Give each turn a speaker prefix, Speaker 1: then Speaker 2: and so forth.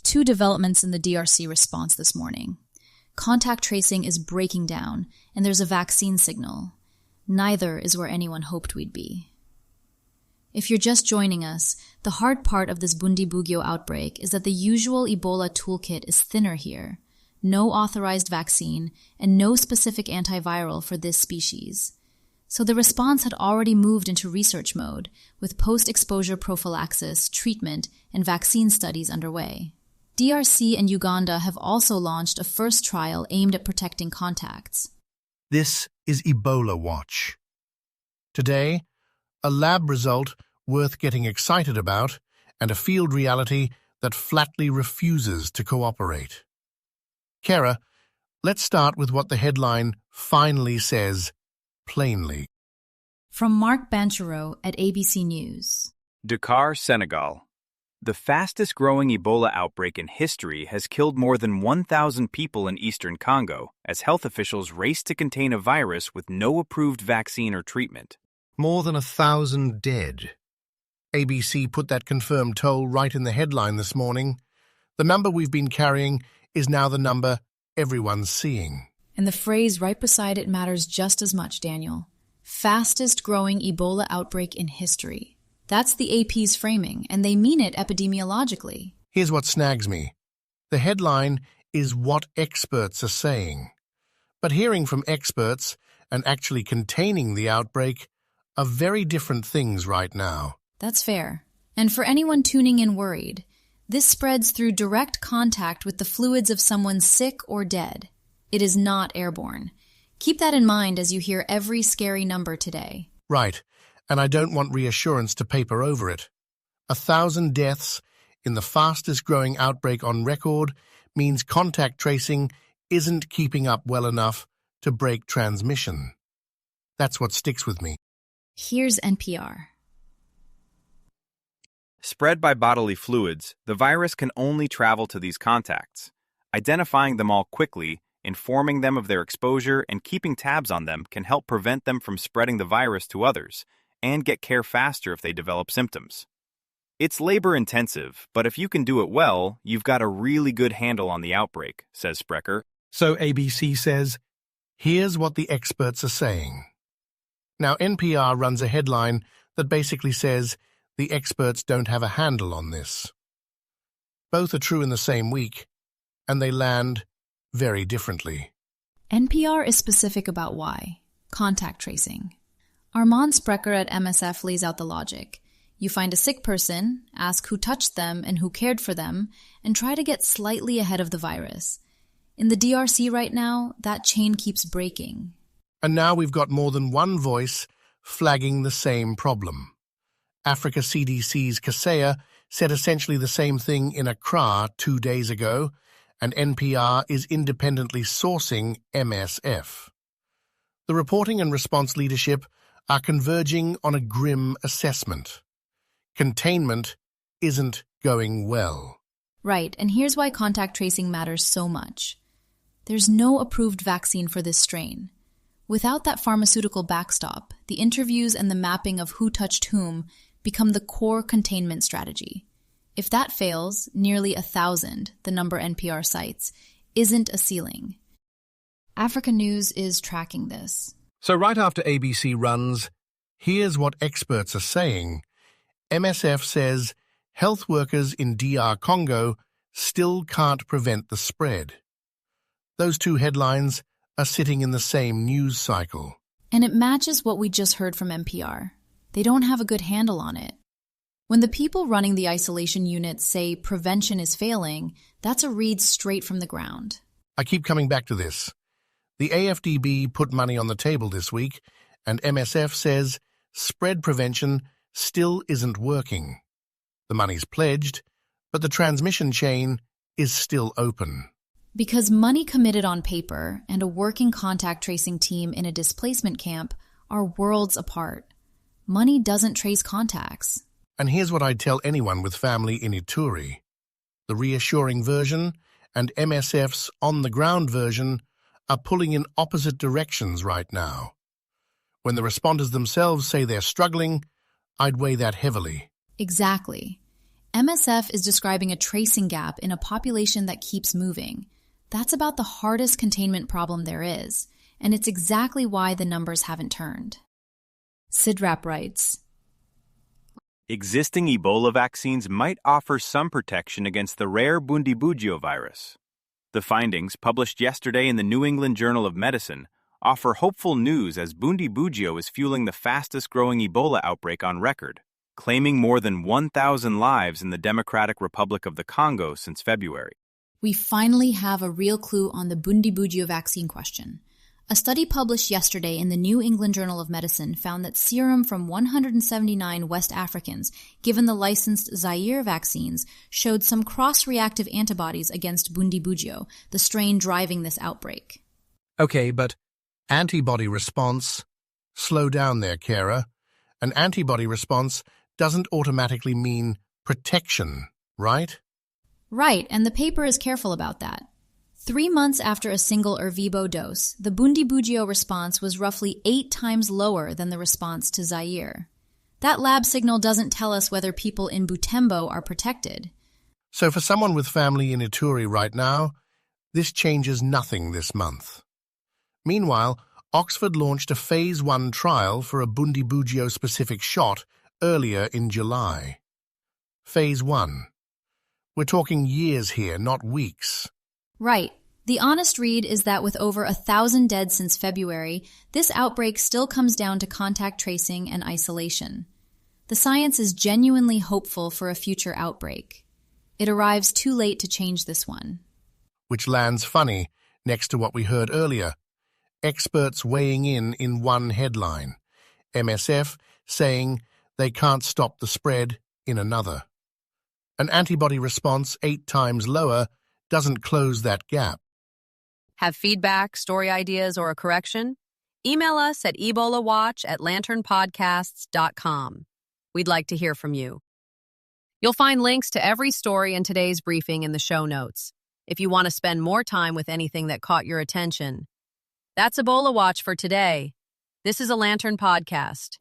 Speaker 1: Two developments in the DRC response this morning. Contact tracing is breaking down, and there's a vaccine signal. Neither is where anyone hoped we'd be. If you're just joining us, the hard part of this Bundibugyo outbreak is that the usual Ebola toolkit is thinner here. No authorized vaccine, and no specific antiviral for this species. So the response had already moved into research mode, with post-exposure prophylaxis, treatment, and vaccine studies underway. DRC and Uganda have also launched a first trial aimed at protecting contacts.
Speaker 2: This is Ebola Watch. Today, a lab result worth getting excited about and a field reality that flatly refuses to cooperate. Kara, let's start with what the headline finally says plainly.
Speaker 1: From Mark Banchero at ABC News.
Speaker 3: Dakar, Senegal. The fastest-growing Ebola outbreak in history has killed more than 1,000 people in eastern Congo as health officials race to contain a virus with no approved vaccine or treatment.
Speaker 2: More than 1,000 dead. ABC put that confirmed toll right in the headline this morning. The number we've been carrying is now the number everyone's seeing.
Speaker 1: And the phrase right beside it matters just as much, Daniel. Fastest-growing Ebola outbreak in history. That's the AP's framing, and they mean it epidemiologically.
Speaker 2: Here's what snags me. The headline is what experts are saying. But hearing from experts and actually containing the outbreak are very different things right now.
Speaker 1: That's fair. And for anyone tuning in worried, this spreads through direct contact with the fluids of someone sick or dead. It is not airborne. Keep that in mind as you hear every scary number today.
Speaker 2: Right, and I don't want reassurance to paper over it. 1,000 deaths in the fastest-growing outbreak on record means contact tracing isn't keeping up well enough to break transmission. That's what sticks with me.
Speaker 1: Here's NPR.
Speaker 3: Spread by bodily fluids, the virus can only travel to these contacts. Identifying them all quickly, informing them of their exposure, and keeping tabs on them can help prevent them from spreading the virus to others, and get care faster if they develop symptoms. It's labor-intensive, but if you can do it well, you've got a really good handle on the outbreak, says Sprecher.
Speaker 2: So ABC says, here's what the experts are saying. Now, NPR runs a headline that basically says the experts don't have a handle on this. Both are true in the same week, and they land very differently.
Speaker 1: NPR is specific about why. Contact tracing. Armand Sprecher at MSF lays out the logic. You find a sick person, ask who touched them and who cared for them, and try to get slightly ahead of the virus. In the DRC right now, that chain keeps breaking.
Speaker 2: And now we've got more than one voice flagging the same problem. Africa CDC's Kaseya said essentially the same thing in Accra 2 days ago, and NPR is independently sourcing MSF. The reporting and response leadership are converging on a grim assessment. Containment isn't going well.
Speaker 1: Right, and here's why contact tracing matters so much. There's no approved vaccine for this strain. Without that pharmaceutical backstop, the interviews and the mapping of who touched whom become the core containment strategy. If that fails, nearly 1,000, the number NPR cites, isn't a ceiling. Africanews is tracking this.
Speaker 2: So right after ABC runs, here's what experts are saying. MSF says health workers in DR Congo still can't prevent the spread. Those two headlines are sitting in the same news cycle.
Speaker 1: And it matches what we just heard from NPR. They don't have a good handle on it. When the people running the isolation units say prevention is failing, that's a read straight from the ground.
Speaker 2: I keep coming back to this. The AFDB put money on the table this week, and MSF says spread prevention still isn't working. The money's pledged, but the transmission chain is still open.
Speaker 1: Because money committed on paper and a working contact tracing team in a displacement camp are worlds apart. Money doesn't trace contacts.
Speaker 2: And here's what I'd tell anyone with family in Ituri. The reassuring version and MSF's on-the-ground version are pulling in opposite directions right now. When the responders themselves say they're struggling, I'd weigh that heavily.
Speaker 1: Exactly. MSF is describing a tracing gap in a population that keeps moving. That's about the hardest containment problem there is, and it's exactly why the numbers haven't turned. CIDRAP writes,
Speaker 3: existing Ebola vaccines might offer some protection against the rare Bundibugyo virus. The findings, published yesterday in the New England Journal of Medicine, offer hopeful news as Bundibugyo is fueling the fastest-growing Ebola outbreak on record, claiming more than 1,000 lives in the Democratic Republic of the Congo since February.
Speaker 1: We finally have a real clue on the Bundibugyo vaccine question. A study published yesterday in the New England Journal of Medicine found that serum from 179 West Africans given the licensed Zaire vaccines showed some cross-reactive antibodies against Bundibugyo, the strain driving this outbreak.
Speaker 2: Okay, but antibody response? Slow down there, Kara. An antibody response doesn't automatically mean protection, right?
Speaker 1: Right, and the paper is careful about that. 3 months after a single Ervebo dose, the Bundibugyo response was roughly 8 times lower than the response to Zaire. That lab signal doesn't tell us whether people in Butembo are protected.
Speaker 2: So for someone with family in Ituri right now, this changes nothing this month. Meanwhile, Oxford launched a Phase 1 trial for a Bundibugyo-specific shot earlier in July. Phase 1. We're talking years here, not weeks.
Speaker 1: Right. The honest read is that with over 1,000 dead since February, this outbreak still comes down to contact tracing and isolation. The science is genuinely hopeful for a future outbreak. It arrives too late to change this one.
Speaker 2: Which lands funny next to what we heard earlier. Experts weighing in one headline. MSF saying they can't stop the spread in another. An antibody response 8 times lower doesn't close that gap.
Speaker 4: Have feedback, story ideas, or a correction? Email us at ebolawatch@lanternpodcasts.com. We'd like to hear from you. You'll find links to every story in today's briefing in the show notes, if you want to spend more time with anything that caught your attention. That's Ebola Watch for today. This is a Lantern Podcast.